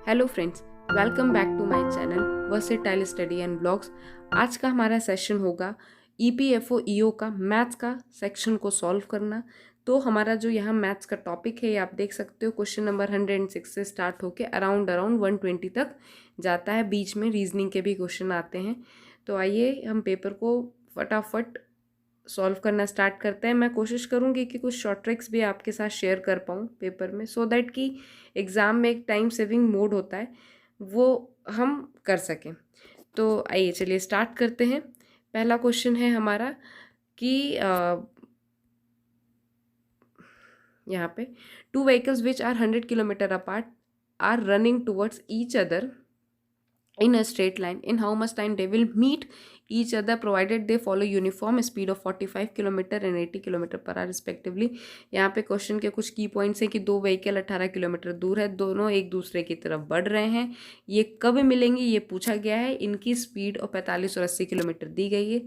Hello friends, welcome back to my channel versatile study and blogs. आज का हमारा session होगा ईपीएफओ ईओ का मैथ्स का सेक्शन को सॉल्व करना। तो हमारा जो यहाँ मैथ्स का टॉपिक है ये आप देख सकते हो, क्वेश्चन नंबर 106 से स्टार्ट होके अराउंड 120 तक जाता है। बीच में रीजनिंग के भी क्वेश्चन आते हैं। तो आइए हम पेपर को फटाफट सॉल्व करना स्टार्ट करते हैं। मैं कोशिश करूँगी कि कुछ शॉर्ट ट्रिक्स भी आपके साथ शेयर कर पाऊँ पेपर में, सो दैट कि एग्ज़ाम में एक टाइम सेविंग मोड होता है वो हम कर सकें। तो आइए चलिए स्टार्ट करते हैं। पहला क्वेश्चन है हमारा कि यहाँ पे 2 vehicles which are 100 kilometre apart are running towards each other in a straight line. In how much time they will meet each other provided they follow uniform speed of 45 kilometre and 80 kilometre per hour respectively. यहाँ पे question के कुछ की points हैं कि दो vehicle 18 kilometre दूर है, दोनों एक दूसरे की तरफ बढ़ रहे हैं। ये कब मिलेंगे ये पूछा गया है। इनकी स्पीड और 45 और 80 किलोमीटर दी गई है।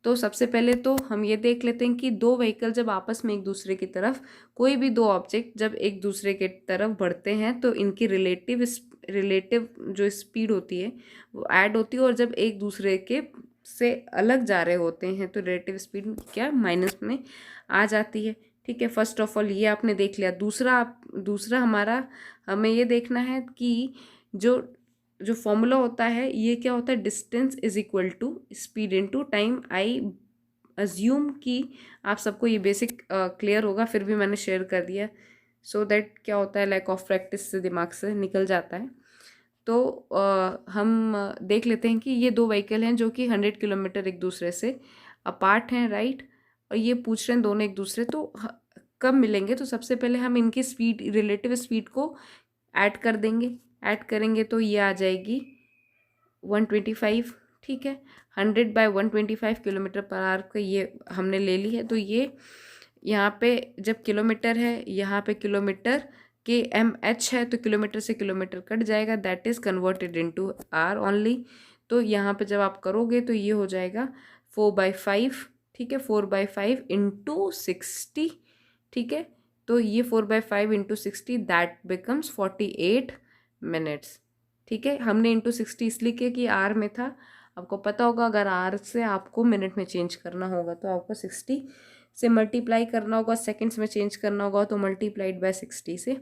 तो सबसे पहले तो हम ये देख लेते हैं कि दो व्हीकल जब आपस में एक दूसरे की तरफ, कोई भी दो ऑब्जेक्ट जब एक दूसरे के तरफ बढ़ते हैं तो इनकी रिलेटिव जो स्पीड होती है वो ऐड होती है, और जब एक दूसरे के से अलग जा रहे होते हैं तो रिलेटिव स्पीड क्या माइनस में आ जाती है। ठीक है, फर्स्ट ऑफ ऑल ये आपने देख लिया। दूसरा हमारा हमें ये देखना है कि जो जो फॉर्मूला होता है ये क्या होता है, distance is equal to speed into time. I assume कि आप सबको ये बेसिक क्लियर होगा, फिर भी मैंने शेयर कर दिया सो दैट क्या होता है, लैक ऑफ प्रैक्टिस से दिमाग से निकल जाता है। तो हम देख लेते हैं कि ये दो व्हीकल हैं जो कि 100 किलोमीटर एक दूसरे से अपार्ट हैं, राइट। और ये पूछ रहे हैं दोनों एक दूसरे, तो कब मिलेंगे। तो सबसे पहले हम इनकी स्पीड, रिलेटिव स्पीड को ऐड कर देंगे। ऐड करेंगे तो ये आ जाएगी 125। ठीक है, 100/125 किलोमीटर पर आवर का ये हमने ले ली है। तो ये यहाँ पे जब किलोमीटर है, यहाँ पे किलोमीटर के MH है, तो किलोमीटर से किलोमीटर कट जाएगा, that is converted into R only. तो यहाँ पे जब आप करोगे तो ये हो जाएगा 4/5। ठीक है, 4/5 इंटू 60। ठीक है, तो ये 4/5 इंटू 60 दैट बिकम्स 48 मिनट्स। ठीक है, हमने इंटू 60 इसलिए किया कि आर में था। आपको पता होगा अगर आर से आपको मिनट में चेंज करना होगा तो आपको 60 से मल्टीप्लाई करना होगा, सेकंड्स में चेंज करना होगा तो मल्टीप्लाइड बाय 60 से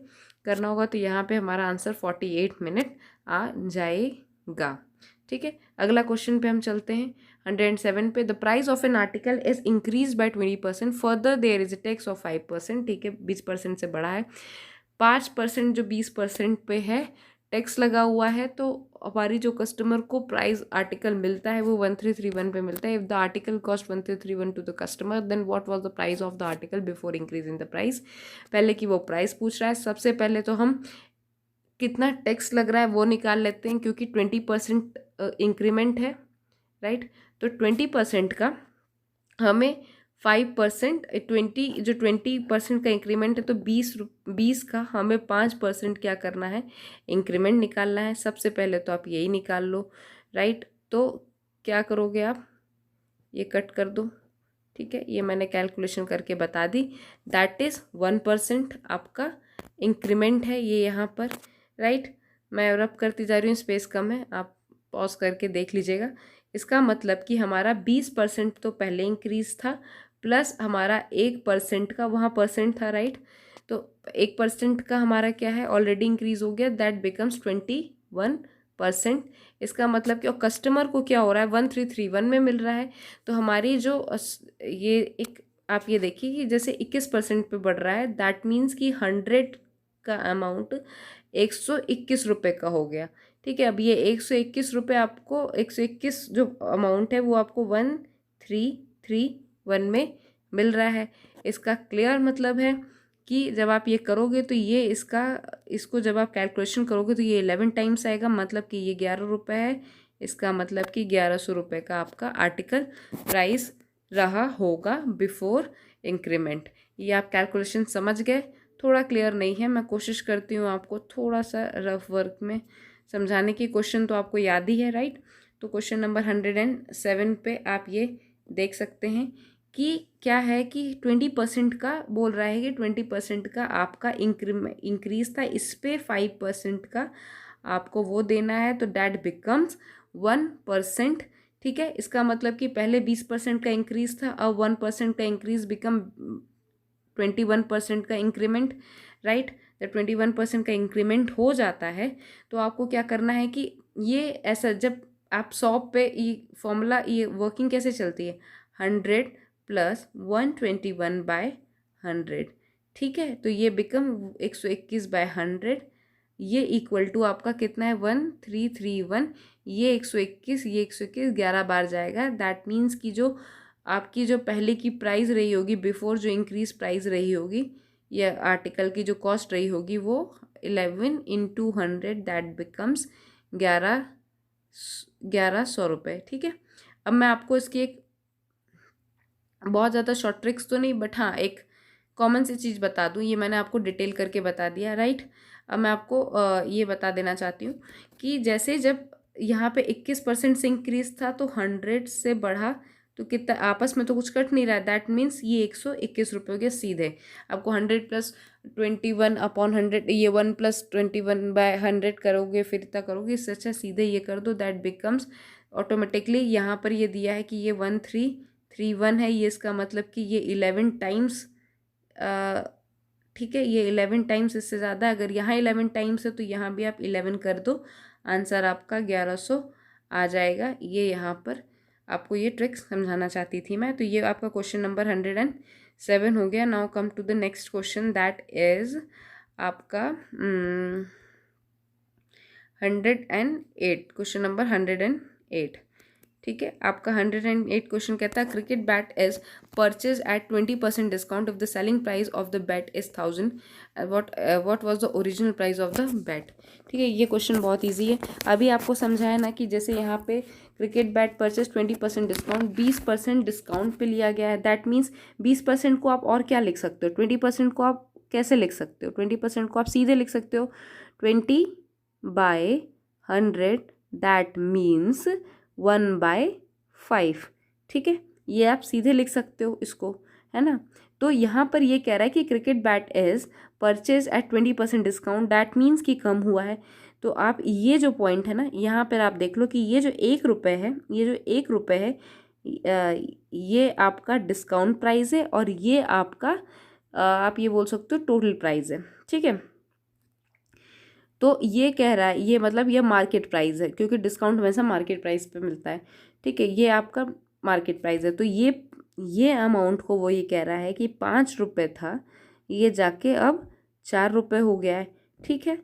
करना होगा। तो यहाँ पे हमारा आंसर 48 मिनट आ जाएगा। ठीक है, अगला क्वेश्चन पे हम चलते हैं। 107 पे, the price of an article is increase by 20%, further there is a tax of 5%। ठीक है, 20% से बढ़ा है। 5% जो 20% पे है टैक्स लगा हुआ है, तो हमारी जो कस्टमर को प्राइस आर्टिकल मिलता है वो 1331 पे मिलता है। If the article cost 1331 to the customer, then what was the price of the article before increase in the price. पहले की वो प्राइस पूछ रहा है। सबसे पहले तो हम कितना टैक्स लग रहा है वो निकाल लेते हैं, क्योंकि 20% इंक्रीमेंट है, राइट। तो 20% का हमें 5%, 20% का इंक्रीमेंट है तो 20 का हमें 5% क्या करना है, इंक्रीमेंट निकालना है। सबसे पहले तो आप यही निकाल लो, राइट। तो क्या करोगे आप, ये कट कर दो। ठीक है, ये मैंने कैलकुलेशन करके बता दी। दैट इज़ 1% आपका इंक्रीमेंट है ये यहाँ पर, राइट। मैं रब करती जा रही हूँ, स्पेस कम है, आप पॉज करके देख लीजिएगा। इसका मतलब कि हमारा 20% तो पहले इंक्रीज था, प्लस हमारा 1% का वहाँ परसेंट था, राइट। तो 1% का हमारा क्या है, ऑलरेडी इंक्रीज हो गया, दैट बिकम्स 21%। इसका मतलब कि और कस्टमर को क्या हो रहा है, 1331 में मिल रहा है। तो हमारी जो ये एक आप ये देखिए कि जैसे 21% पे बढ़ रहा है, दैट मीन्स कि 100 का अमाउंट 121 रुपये का हो गया। ठीक है, अब ये 121 रुपये आपको, 121 जो अमाउंट है वो आपको 1331 में मिल रहा है। इसका क्लियर मतलब है कि जब आप ये करोगे तो ये इसको जब आप कैलकुलेशन करोगे तो ये 11 टाइम्स आएगा, मतलब कि ये 11 रुपये है। इसका मतलब कि 1100 रुपये का आपका आर्टिकल प्राइस रहा होगा बिफोर इंक्रीमेंट। ये आप कैलकुलेशन समझ गए। थोड़ा क्लियर नहीं है, मैं कोशिश करती हूँ आपको थोड़ा सा रफ वर्क में समझाने की। क्वेश्चन तो आपको याद ही है, राइट। तो क्वेश्चन नंबर 107 पे आप ये देख सकते हैं कि क्या है कि 20% का बोल रहा है कि 20% का आपका इंक्रीज था, इस पे 5% का आपको वो देना है, तो दैट बिकम्स 1%। ठीक है, इसका मतलब कि पहले 20% का इंक्रीज था, अब 1% का इंक्रीज बिकम 21% का इंक्रीमेंट, राइट। जब 21% का इंक्रीमेंट हो जाता है तो आपको क्या करना है कि ये ऐसा, जब आप 100 पे, ये फॉर्मूला, ये वर्किंग कैसे चलती है, 100 प्लस 121/100। ठीक है, तो ये बिकम 121/100, ये इक्वल टू आपका कितना है, 1331। ये 121, ये 121 11 बार जाएगा। दैट मीन्स कि जो आपकी जो पहले की प्राइस रही होगी, बिफोर जो इंक्रीज प्राइस रही होगी, या आर्टिकल की जो कॉस्ट रही होगी, वो 11 इंटू 100, दैट बिकम्स 1100 रुपये। ठीक है, अब मैं आपको इसकी एक बहुत ज़्यादा शॉर्ट ट्रिक्स तो नहीं, बट हाँ एक कॉमन सी चीज़ बता दूँ, ये मैंने आपको डिटेल करके बता दिया, राइट। अब मैं आपको ये बता देना चाहती हूँ कि जैसे जब यहाँ पे 21% से इंक्रीज था, तो 100 से बढ़ा तो कितना, आपस में तो कुछ कट नहीं रहा है, दैट मीन्स ये 121 रुपये हो गया सीधे। आपको 100 प्लस 21/100, ये 1 प्लस 21/100 करोगे, फिर इतना करोगे, इससे अच्छा सीधे ये कर दो, दैट बिकम्स ऑटोमेटिकली। यहाँ पर ये दिया है कि ये 1331 है, ये इसका मतलब कि ये 11 टाइम्स, ठीक है, ये 11 टाइम्स इससे ज़्यादा। अगर यहाँ 11 टाइम्स है तो यहाँ भी आप 11 कर दो, आंसर आपका 1100 आ जाएगा। ये यहाँ पर आपको ये ट्रिक समझाना चाहती थी मैं। तो ये आपका क्वेश्चन नंबर 107 हो गया। Now come to the next question, that is आपका 108, क्वेश्चन नंबर 108। ठीक है, आपका 108 क्वेश्चन कहता है cricket bat is purchase at 20% discount if the selling price of the bat is 1000, what was the original price of the bat. ठीक है, ये question बहुत इजी है। अभी आपको समझाया ना कि जैसे यहाँ पे cricket bat purchase 20% discount, 20% discount पे लिया गया है, दैट मीन्स 20% को आप और क्या लिख सकते हो, 20% को आप कैसे लिख सकते हो, 20% को आप सीधे लिख सकते हो 20/100, दैट मीन्स 1/5। ठीक है, ये आप सीधे लिख सकते हो इसको, है ना। तो यहाँ पर ये कह रहा है कि cricket bat is purchase at 20% discount, that means कि कम हुआ है। तो आप ये जो पॉइंट है ना, यहाँ पर आप देख लो कि ये जो 1 रुपये है, ये जो 1 रुपये है, ये आपका डिस्काउंट प्राइस है, और ये आपका आप ये बोल सकते हो टोटल प्राइस है। ठीक है, तो ये कह रहा है, ये मतलब ये मार्केट प्राइस है, क्योंकि डिस्काउंट हमेशा मार्केट प्राइस पे मिलता है। ठीक है, ये आपका मार्केट प्राइस है। तो ये अमाउंट को वो ये कह रहा है कि 5 रुपये था, ये जाके अब 4 रुपये हो गया है। ठीक है,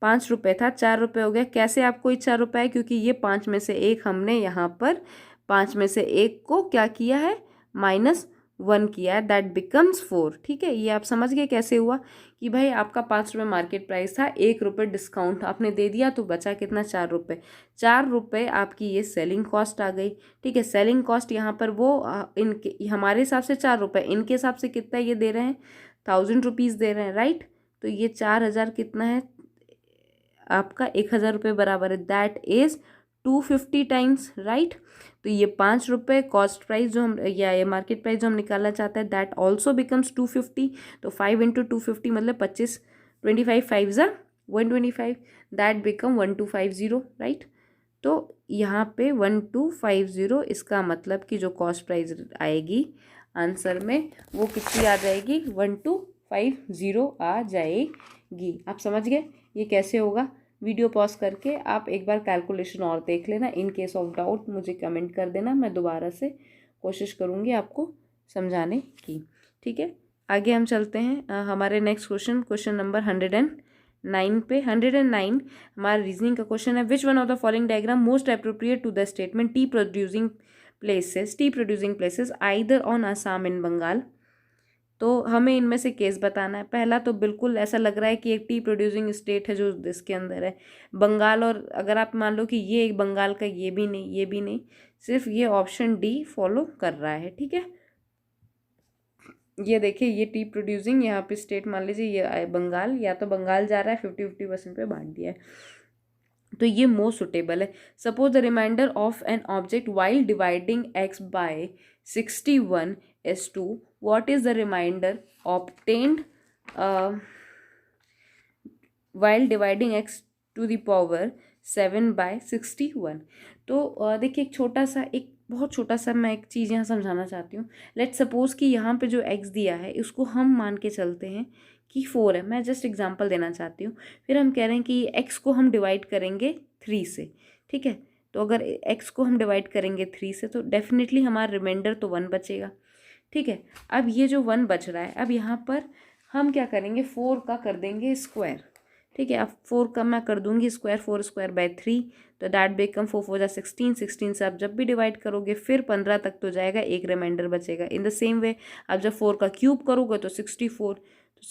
5 रुपये था, 4 रुपये हो गया। कैसे आपको ये 4 रुपये है, क्योंकि ये 5 में से एक हमने यहाँ पर 5 में से एक को क्या किया है, -1 किया है, दैट बिकम्स 4। ठीक है, ये आप समझ गए कैसे हुआ कि भाई आपका 5 रुपये मार्केट प्राइस था, 1 रुपये डिस्काउंट आपने दे दिया, तो बचा कितना, 4 रुपये। 4 रुपये आपकी ये सेलिंग कॉस्ट आ गई। ठीक है, सेलिंग कॉस्ट यहाँ पर वो इनके हमारे हिसाब से 4 रुपये, इनके हिसाब से कितना ये दे रहे हैं, 1000 रुपीज़ दे रहे हैं, राइट। तो ये 4000 कितना है, आपका 1000 रुपये बराबर है, दैट इज़ 250 टाइम्स, राइट। तो ये 5 रुपये कॉस्ट प्राइस जो हम, या ये मार्केट प्राइस जो हम निकालना चाहते हैं, दैट ऑल्सो बिकम्स 250। तो 5 इंटू 250 मतलब 25, 25 5 ज़ा 125, दैट बिकम 1250, राइट। तो यहाँ पे 1250, इसका मतलब कि जो कॉस्ट प्राइस आएगी आंसर में, वो कितनी आ जाएगी, 1250 आ जाएगी। आप समझ गए ये कैसे होगा। वीडियो पॉज करके आप एक बार कैलकुलेशन और देख लेना, इन केस ऑफ डाउट मुझे कमेंट कर देना, मैं दोबारा से कोशिश करूँगी आपको समझाने की। ठीक है, आगे हम चलते हैं हमारे नेक्स्ट क्वेश्चन नंबर 109 पे। 109 हमारा रीजनिंग का क्वेश्चन है, which one of the following diagram most appropriate to the statement tea producing places either on Assam in Bengal. तो हमें इनमें से केस बताना है। पहला तो बिल्कुल ऐसा लग रहा है कि एक टी प्रोड्यूसिंग स्टेट है जो इसके अंदर है, बंगाल। और अगर आप मान लो कि ये एक बंगाल का, ये भी नहीं, ये भी नहीं, सिर्फ ये ऑप्शन डी फॉलो कर रहा है। ठीक है, ये देखिए, ये टी प्रोड्यूसिंग यहाँ पे स्टेट मान लीजिए ये बंगाल, या तो बंगाल जा रहा है, 50-50% पे बांट दिया है, तो ये मोस्ट सुटेबल है। Suppose the remainder of an object while dividing x by 61 is 2, what is the remainder obtained while dividing x to the power 7/61। तो देखिए एक बहुत छोटा सा मैं एक चीज़ यहाँ समझाना चाहती हूँ। लेट्स सपोज कि यहाँ पे जो x दिया है उसको हम मान के चलते हैं कि 4 है। मैं जस्ट एग्जांपल देना चाहती हूँ। फिर हम कह रहे हैं कि x को हम डिवाइड करेंगे 3 से, ठीक है। तो अगर x को हम डिवाइड करेंगे 3 से तो डेफिनेटली हमारा रिमाइंडर तो 1 बचेगा, ठीक है। अब ये जो 1 बच रहा है, अब यहाँ पर हम क्या करेंगे, 4 का कर देंगे स्क्वायर, ठीक है। अब 4 का मैं कर दूंगी स्क्वायर, 4² 3, तो दैट बिकम 4×4 = 16, 16 से आप जब भी डिवाइड करोगे फिर 15 तक तो जाएगा, एक रिमाइंडर बचेगा। इन द सेम वे अब जब 4 का क्यूब करोगे तो 64, तो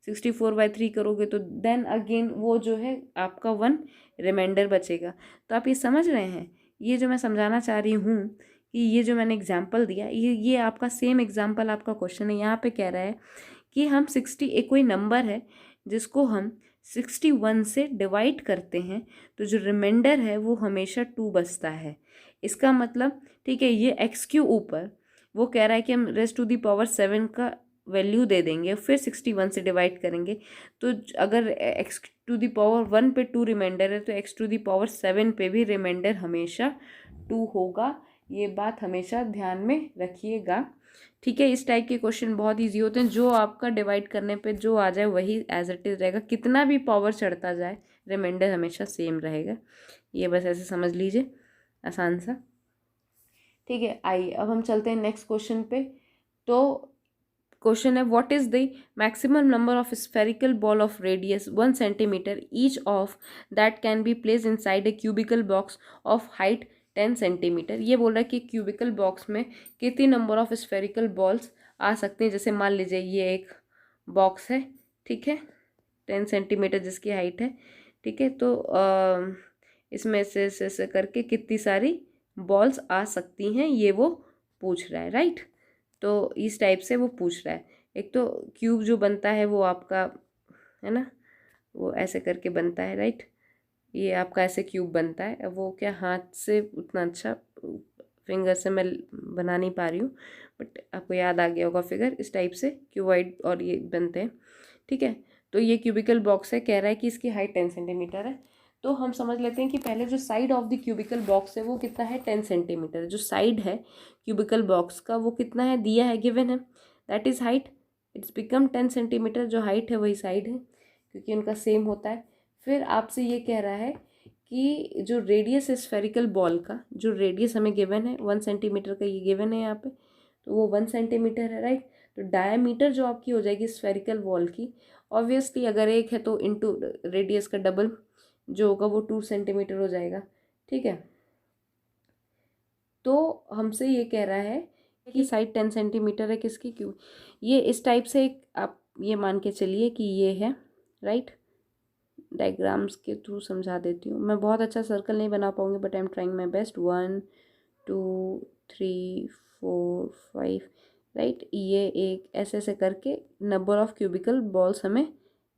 64/3 करोगे तो देन अगेन वो जो है आपका 1 रिमाइंडर बचेगा। तो आप ये समझ रहे हैं, ये जो मैं समझाना चाह रही हूँ कि ये जो मैंने एग्जाम्पल दिया, ये आपका सेम एग्जाम्पल आपका क्वेश्चन है। यहाँ पे कह रहा है कि हम 60, एक कोई नंबर है जिसको हम 61 से डिवाइड करते हैं तो जो रिमाइंडर है वो हमेशा 2 बचता है। इसका मतलब, ठीक है, ये x के ऊपर वो कह रहा है कि हम रेज़ टू दी पावर 7 का वैल्यू दे देंगे, फिर 61 से डिवाइड करेंगे। तो अगर x टू दी पावर 1 पे 2 रिमाइंडर है तो x टू दी पावर 7 पे भी रिमाइंडर हमेशा 2 होगा। ये बात हमेशा ध्यान में रखिएगा, ठीक है। इस टाइप के क्वेश्चन बहुत इजी होते हैं, जो आपका डिवाइड करने पे जो आ जाए वही एज इट इज़ रहेगा, कितना भी पावर चढ़ता जाए रिमाइंडर हमेशा सेम रहेगा। ये बस ऐसे समझ लीजिए, आसान सा, ठीक है। आइए अब हम चलते हैं नेक्स्ट क्वेश्चन पे। तो क्वेश्चन है, what is the maximum number of spherical ball of radius 1 centimetre each of that can be place inside a cubical box of height 10 centimetre. ये बोल रहा है कि क्यूबिकल बॉक्स में कितनी नंबर ऑफ स्फेरिकल बॉल्स आ सकते हैं। जैसे मान लीजिए ये एक बॉक्स है, ठीक है, 10 सेंटीमीटर जिसकी हाइट है, ठीक है। तो इसमें से करके कितनी सारी बॉल्स आ सकती हैं, ये वो पूछ रहा है, राइट। तो इस टाइप से वो पूछ रहा है। एक तो क्यूब जो बनता है वो आपका है ना, वो ऐसे करके बनता है, राइट। ये आपका ऐसे क्यूब बनता है। वो क्या हाथ से उतना अच्छा फिंगर से मैं बना नहीं पा रही हूँ, बट आपको याद आ गया होगा फिगर। इस टाइप से क्यूबॉइड और ये बनते हैं, ठीक है। तो ये क्यूबिकल बॉक्स है, कह रहा है कि इसकी हाइट 10 सेंटीमीटर है। तो हम समझ लेते हैं कि पहले जो side of the cubical box है वो कितना है, 10 सेंटीमीटर। जो साइड है क्यूबिकल बॉक्स का वो कितना है, दिया है, गिवन है, that is height. It's become 10 centimetre. जो हाइट है वही साइड है क्योंकि उनका सेम होता है। फिर आपसे ये कह रहा है कि जो रेडियस है स्फेरिकल बॉल का, जो रेडियस हमें गिवन है 1 सेंटीमीटर का, ये गिवन है यहाँ पे, तो वो 1 सेंटीमीटर है, राइट। तो डायमीटर जो आपकी हो जाएगी स्फेरिकल बॉल की, ऑब्वियसली अगर एक है तो इनटू रेडियस का डबल जो होगा वो 2 सेंटीमीटर हो जाएगा, ठीक है। तो हमसे ये कह रहा है कि साइड 10 सेंटीमीटर है किसकी, क्यों। ये इस टाइप से एक आप ये मान के चलिए कि ये है, राइट। डायग्राम्स के थ्रू समझा देती हूँ। मैं बहुत अच्छा सर्कल नहीं बना पाऊँगी but I am trying my best. 1 2 3 4 5, right. ये एक ऐसे ऐसे करके नंबर ऑफ क्यूबिकल बॉल्स हमें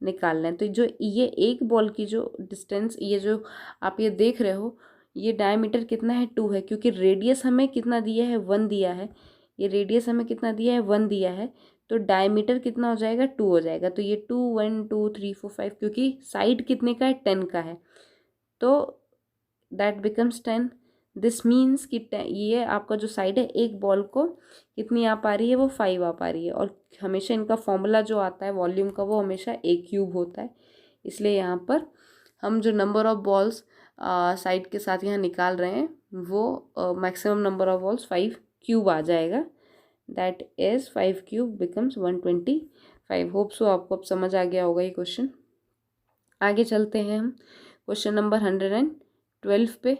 निकालना है। तो जो ये एक बॉल की जो डिस्टेंस, ये जो आप ये देख रहे हो, ये डायमीटर कितना है, 2 है, क्योंकि रेडियस हमें कितना दिया है, 1 दिया है। ये रेडियस हमें कितना दिया है, 1 दिया है। तो डायमीटर कितना हो जाएगा, 2 हो जाएगा। तो ये 2 1 2 3 4 5, क्योंकि साइड कितने का है, 10 का है, तो दैट बिकम्स 10। दिस मीन्स कि ये आपका जो साइड है एक बॉल को कितनी आ पा रही है, वो 5 आ पा रही है। और हमेशा इनका फॉर्मूला जो आता है वॉल्यूम का वो हमेशा a क्यूब होता है। इसलिए यहाँ पर हम जो नंबर ऑफ बॉल्स साइड के साथ यहाँ निकाल रहे हैं वो maximum number of balls 5 cube आ जाएगा। That is 5 cube becomes 125। Hope so आपको अब समझ आ गया होगा ये क्वेश्चन। आगे चलते हैं हम क्वेश्चन नंबर 112 पे।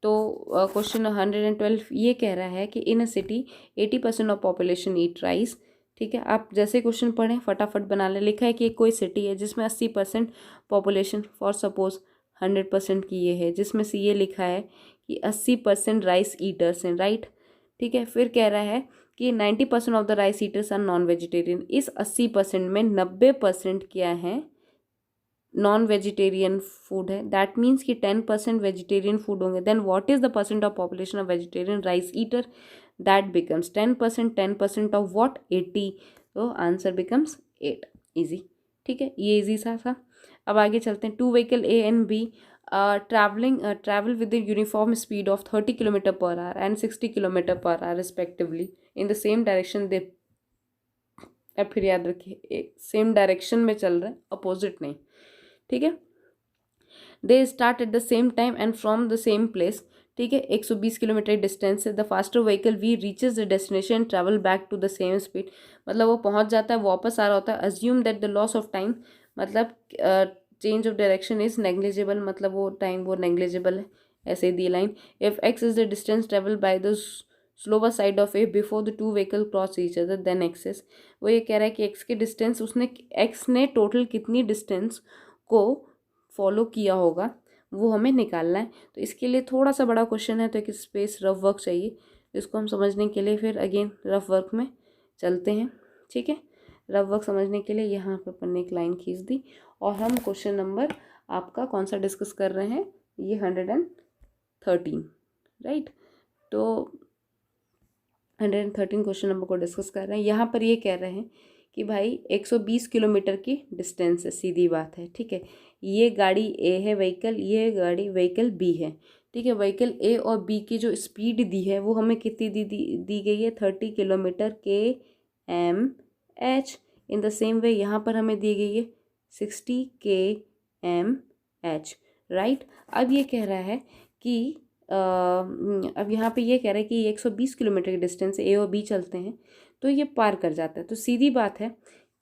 तो क्वेश्चन 112 ये कह रहा है कि in a city 80% of population eat rice, ठीक है। आप जैसे क्वेश्चन पढ़ें फटाफट बना लें। लिखा है कि कोई सिटी है जिसमें 80% पॉपुलेशन, फॉर सपोज 100% की ये है, जिसमें से ये लिखा है कि 80% राइस ईटर्स हैं, राइट, ठीक है। फिर कह रहा है कि 90% of the rice eaters are non vegetarian. इस 80% में 90% क्या है, नॉन वेजिटेरियन फूड है। दैट मीन्स कि 10% वेजिटेरियन फूड होंगे। Then what is the percent of population of vegetarian rice eater, that becomes 10%। 10% of what, 80। तो आंसर बिकम्स 8। इजी। ठीक है, ये इजी सा था। अब आगे चलते हैं। Two vehicle A and B travel with the uniform speed of 30 kilometre per hour and 60 kilometre per hour respectively in the same direction दे। अब फिर याद रखिए सेम डायरेक्शन में चल रहे हैं, अपोजिट नहीं, ठीक है। They start at the same time and from the same place, ठीक है। 120 किलोमीटर डिस्टेंस है। The faster vehicle we reaches the destination travel back to the same speed, मतलब वो पहुंच जाता है, वापस आ रहा होता है। Assume that the loss of time, मतलब change of direction is negligible, मतलब वो टाइम वो नेग्लिजिबल है, ऐसे दी line. If X is the distance travel by the slower side of A before the two vehicle cross each other then X is, वो ये कह रहा है कि एक्स के डिस्टेंस उसने एक्स ने टोटल कितनी डिस्टेंस को फॉलो किया होगा वो हमें निकालना है। तो इसके लिए थोड़ा सा बड़ा क्वेश्चन है, तो एक स्पेस रफ वर्क चाहिए। इसको हम समझने के लिए फिर अगेन रफ वर्क में चलते हैं, ठीक है। रफ वर्क समझने के लिए यहाँ पे अपन ने एक लाइन खींच दी और हम क्वेश्चन नंबर आपका कौन सा डिस्कस कर रहे हैं, ये 113, राइट। तो 113 क्वेश्चन नंबर को डिस्कस कर रहे हैं। यहाँ पर ये कह रहे हैं कि भाई 120 किलोमीटर की डिस्टेंस है, सीधी बात है, ठीक है। ये गाड़ी ए है व्हीकल, ये गाड़ी व्हीकल बी है, ठीक है। व्हीकल ए और बी की जो स्पीड दी है वो हमें कितनी दी गई है, 30 kilometre K M H. In the same way यहाँ पर हमें दी गई है 60 के एम एच, राइट। अब ये कह रहा है कि अब यहाँ पे ये कह रहा है कि 120 किलोमीटर की डिस्टेंस ए और बी चलते हैं तो ये पार कर जाता है। तो सीधी बात है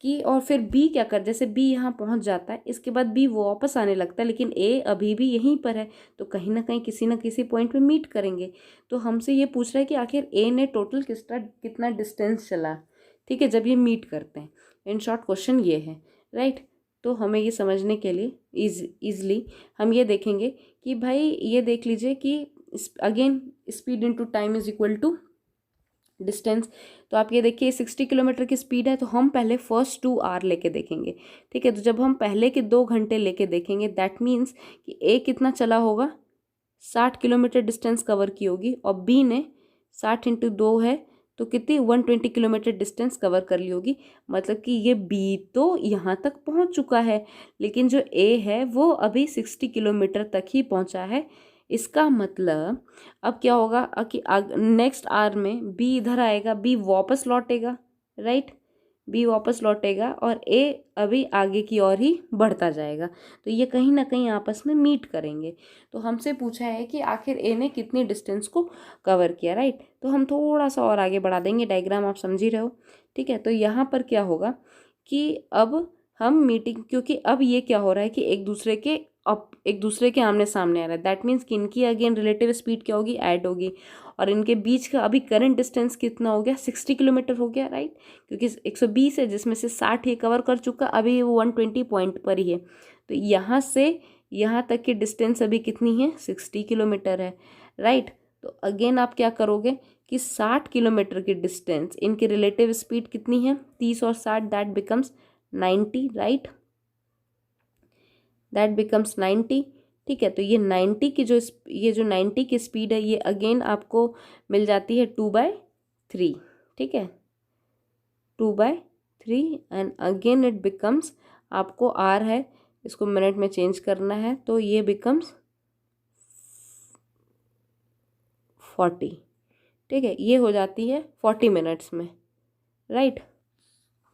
कि और फिर बी क्या कर, जैसे बी यहाँ पहुँच जाता है, इसके बाद बी वापस आने लगता है, लेकिन ए अभी भी यहीं पर है, तो कहीं ना कहीं किसी ना किसी पॉइंट पे मीट करेंगे। तो हमसे ये पूछ रहा है कि आखिर ए ने टोटल कितना डिस्टेंस चला, ठीक है, जब ये मीट करते हैं। इन शॉर्ट क्वेश्चन ये है, राइट। तो हमें ये समझने के लिए ईजली हम ये देखेंगे कि भाई ये देख लीजिए कि again speed into time is equal to distance. तो आप ये देखिए 60 किलोमीटर की स्पीड है, तो हम पहले फर्स्ट 2 आवर लेके देखेंगे, ठीक है। तो जब हम पहले के 2 घंटे लेके देखेंगे दैट मीन्स कि ए कितना चला होगा, 60 किलोमीटर डिस्टेंस कवर की होगी, और बी ने 60 इंटू 2 है तो कितनी 120 किलोमीटर डिस्टेंस कवर कर ली होगी। मतलब कि ये बी तो यहाँ तक पहुँच चुका है, लेकिन जो ए है वो अभी 60 किलोमीटर तक ही पहुँचा है। इसका मतलब अब क्या होगा कि नेक्स्ट आवर में बी इधर आएगा, बी वापस लौटेगा, राइट। बी वापस लौटेगा और ए अभी आगे की ओर ही बढ़ता जाएगा, तो ये कहीं ना कहीं आपस में मीट करेंगे। तो हमसे पूछा है कि आखिर ए ने कितनी डिस्टेंस को कवर किया, राइट। तो हम थोड़ा सा और आगे बढ़ा देंगे, डायग्राम आप समझ ही रहे हो, ठीक है। तो यहाँ पर क्या होगा कि अब हम मीटिंग, क्योंकि अब ये क्या हो रहा है कि एक दूसरे के आमने सामने आ रहा है, दैट मीन्स कि इनकी अगेन रिलेटिव स्पीड क्या होगी, ऐड होगी, और इनके बीच का अभी करंट डिस्टेंस कितना हो गया, 60 किलोमीटर हो गया, राइट। क्योंकि 120 है जिसमें से 60 ही कवर कर चुका, अभी वो 120 पॉइंट पर ही है। तो यहाँ से यहाँ तक की डिस्टेंस अभी कितनी है, 60 किलोमीटर है, राइट। तो अगेन आप क्या करोगे कि 60 किलोमीटर की डिस्टेंस, इनकी रिलेटिव स्पीड कितनी है, 30 और 60, that becomes 90, right, that becomes 90, ठीक है। तो ये 90 की जो 90 की स्पीड है ये अगेन आपको मिल जाती है 2/3, ठीक है, 2/3, एंड अगेन इट बिकम्स, आपको आर है इसको मिनट में चेंज करना है, तो ये बिकम्स 40, ठीक है। ये हो जाती है 40 मिनट्स में, राइट।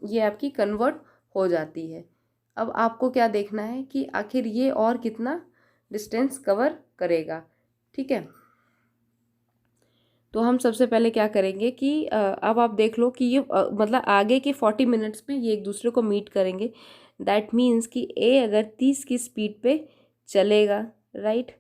ये आपकी कन्वर्ट हो जाती है। अब आपको क्या देखना है कि आखिर ये और कितना डिस्टेंस कवर करेगा, ठीक है। तो हम सबसे पहले क्या करेंगे कि अब आप देख लो कि ये मतलब आगे के 40 मिनट्स में ये एक दूसरे को मीट करेंगे, दैट मीन्स कि ए अगर 30 की स्पीड पे चलेगा, राइट,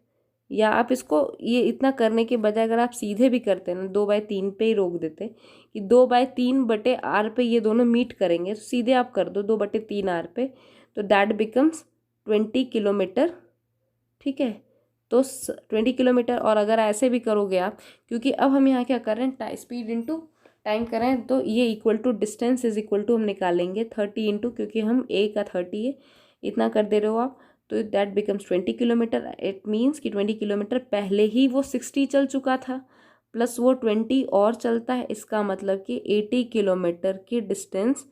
या आप इसको ये इतना करने के बजाय अगर आप सीधे भी करते हैं ना, 2/3 पे ही रोक देते कि 2/3/r पे ये दोनों मीट करेंगे, तो सीधे आप कर दो 2/3 r पे, तो दैट बिकम्स 20 किलोमीटर, ठीक है। तो 20 किलोमीटर, और अगर ऐसे भी करोगे आप, क्योंकि अब हम यहाँ क्या कर रहे हैं, स्पीड इंटू टाइम कर रहे हैं, तो ये equal to distance is equal to हम निकालेंगे 30 इंटू, क्योंकि हम ए का 30 है, इतना कर दे रहे हो आप, तो that becomes 20 kilometre. It means कि 20 किलोमीटर पहले ही वो 60 चल चुका था, प्लस वो 20 और चलता है, इसका मतलब कि 80 किलोमीटर की डिस्टेंस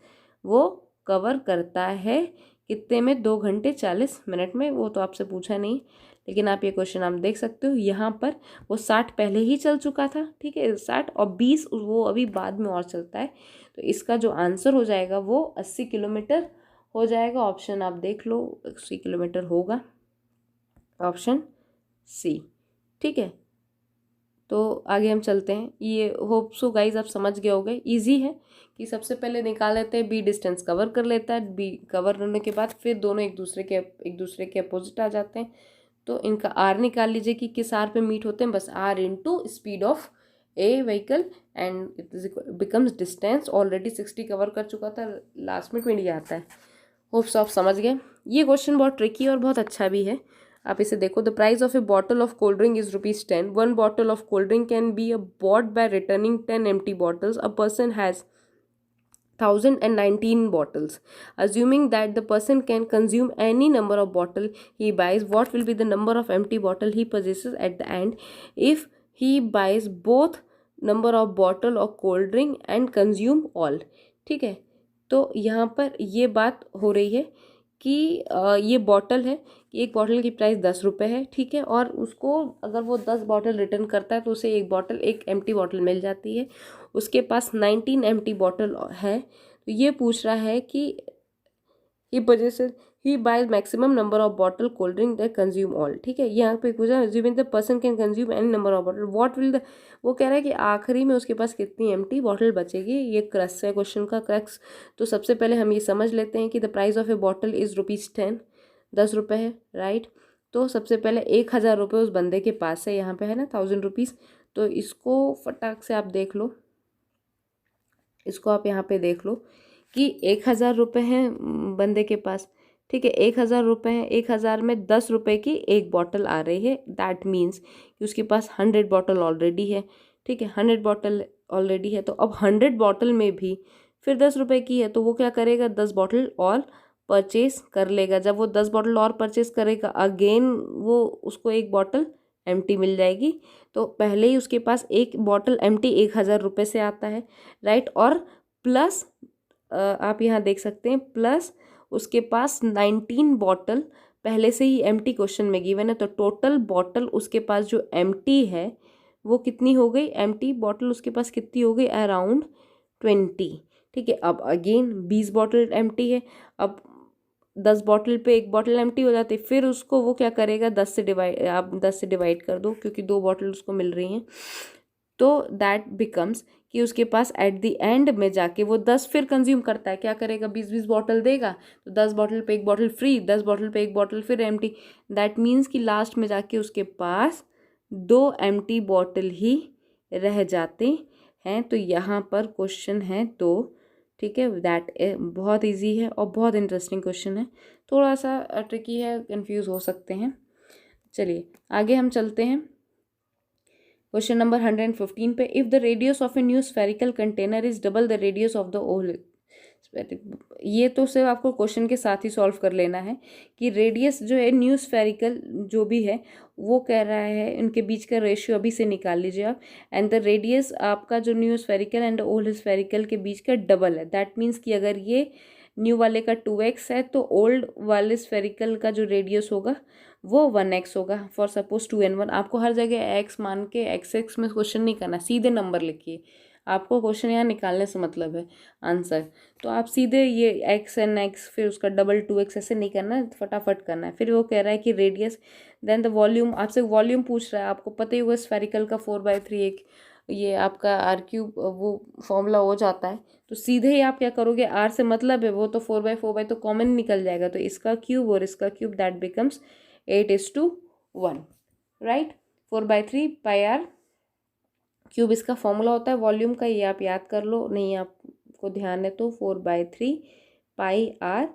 वो कवर करता है कितने में, 2 घंटे 40 मिनट में। वो तो आपसे पूछा नहीं, लेकिन आप ये क्वेश्चन आप देख सकते हो यहाँ पर वो 60 पहले ही चल चुका था, ठीक है, 60 और 20 वो अभी बाद में और चलता है। तो इसका जो आंसर हो जाएगा वो 80 किलोमीटर हो जाएगा। ऑप्शन आप देख लो, 80 किलोमीटर होगा, ऑप्शन सी, ठीक है। तो आगे हम चलते हैं। ये होप सो गाइज आप समझ गए होंगे, इजी है कि सबसे पहले निकाल लेते हैं बी डिस्टेंस कवर कर लेता है, बी कवर करने के बाद फिर दोनों एक दूसरे के अपोजिट आ जाते हैं। तो इनका आर निकाल लीजिए कि किस आर पे मीट होते हैं, बस R into speed of a vehicle and it is becomes distance. Already 60 cover कर चुका था, लास्ट में 20 आता है। होप्स आप समझ गए। ये क्वेश्चन बहुत ट्रिकी और बहुत अच्छा भी है। आप इसे देखो, the price of A bottle of cold drink is ₹10। 1 bottle of cold drink can be bought by returning 10 empty bottles. A person has 1019 bottles. Assuming that the person can consume any number of bottle he buys, what will be the number of empty bottle he possesses at the end if he buys both number of bottle of cold drink and consume all? ठीक है, तो यहाँ पर ये बात हो रही है कि ये बॉटल है, एक बॉटल की प्राइस 10 रुपये है, ठीक है, और उसको अगर वो 10 बॉटल रिटर्न करता है तो उसे एक एम्प्टी बॉटल मिल जाती है। उसके पास 19 एम्प्टी बॉटल है। तो ये पूछ रहा है कि ही possesses he buys maximum number of bottle cold drink that consume all, ठीक है। यहाँ पे पूछा assuming the person can consume any number of bottle, what will the, वो कह रहा है कि आखिरी में उसके पास कितनी एम्प्टी बॉटल बचेगी। ये क्रक्स है क्वेश्चन का, क्रक्स। तो सबसे पहले हम ये समझ लेते हैं कि the price of A bottle is ₹10, 10 रुपये है, राइट। तो सबसे पहले 1000 रुपये उस बंदे के पास है, यहाँ पे है ना 1000 रुपीज़। तो इसको फटाक से आप देख लो, इसको आप यहाँ पे देख लो कि 1000 रुपये हैं बंदे के पास, ठीक है, 1000 रुपये हैं, 1000 में 10 रुपये की एक बॉटल आ रही है। दैट मीन्स कि उसके पास 100 बॉटल ऑलरेडी है, ठीक है, 100 बॉटल ऑलरेडी है। तो अब 100 बॉटल में भी फिर 10 रुपये की है, तो वो क्या करेगा, 10 बॉटल और परचेज कर लेगा। जब वो 10 बॉटल और परचेज करेगा, अगेन वो उसको एक बॉटल एम्प्टी मिल जाएगी। तो पहले ही उसके पास एक बॉटल एम्प्टी 1000 रुपये से आता है, राइट। और प्लस आप यहाँ देख सकते हैं, प्लस उसके पास 19 बॉटल पहले से ही एम्प्टी क्वेश्चन में गिवन है। तो टोटल बॉटल उसके पास जो एम्प्टी है वो कितनी हो गई, एम्प्टी बॉटल उसके पास कितनी हो गई, अराउंड 20, ठीक है। अब अगेन 20 बॉटल एम्प्टी है, अब 10 बॉटल पे एक बॉटल एम्प्टी हो जाती है, फिर उसको वो क्या करेगा, 10 से डिवाइड, आप 10 से डिवाइड कर दो क्योंकि 2 बॉटल उसको मिल रही हैं। तो दैट बिकम्स कि उसके पास एट द एंड में जाके वो 10 फिर कंज्यूम करता है, क्या करेगा, 20-20 बॉटल देगा। तो 10 बॉटल पे एक बॉटल फ्री, 10 बॉटल पे एक बॉटल फिर एम्प्टी। दैट मीन्स कि लास्ट में जाके उसके पास 2 एम्प्टी बॉटल ही रह जाते हैं। तो यहाँ पर क्वेश्चन है तो, ठीक है, दैट बहुत इजी है और बहुत इंटरेस्टिंग क्वेश्चन है। थोड़ा सा ट्रिकी है, कंफ्यूज हो सकते हैं। चलिए आगे हम चलते हैं क्वेश्चन नंबर 115 पे। If the radius of a new spherical container is double the radius of the ओल, ये तो सिर्फ आपको क्वेश्चन के साथ ही सॉल्व कर लेना है कि रेडियस जो है न्यू स्फेरिकल जो भी है वो कह रहा है, उनके बीच का रेशियो अभी से निकाल लीजिए आप। एंड द रेडियस आपका जो new spherical and old spherical के बीच का डबल है। दैट मीन्स कि अगर ये न्यू वाले का 2x है तो ओल्ड वाले स्फेरिकल का जो रेडियस होगा वो 1x होगा। फॉर सपोज 2n1, आपको हर जगह x मान के x में क्वेश्चन नहीं करना, सीधे नंबर लिखिए। आपको क्वेश्चन यहाँ निकालने से मतलब है आंसर, तो आप सीधे ये x एन x फिर उसका डबल 2x ऐसे नहीं करना है, फटाफट करना है। फिर वो कह रहा है कि रेडियस, देन द वॉल्यूम, आपसे वॉल्यूम पूछ रहा है। आपको पता ही होगा स्फेरिकल का 4/3 एक ये आपका r³ वो फॉर्मूला हो जाता है। तो सीधे ही आप क्या करोगे, r से मतलब है वो तो 4/4 तो कॉमन निकल जाएगा, तो इसका क्यूब और इसका cube that becomes 8:1, right. 4/3 πr cube इसका फॉर्मूला होता है वॉल्यूम का, ये आप याद कर लो, नहीं आपको ध्यान है तो 4/3 πr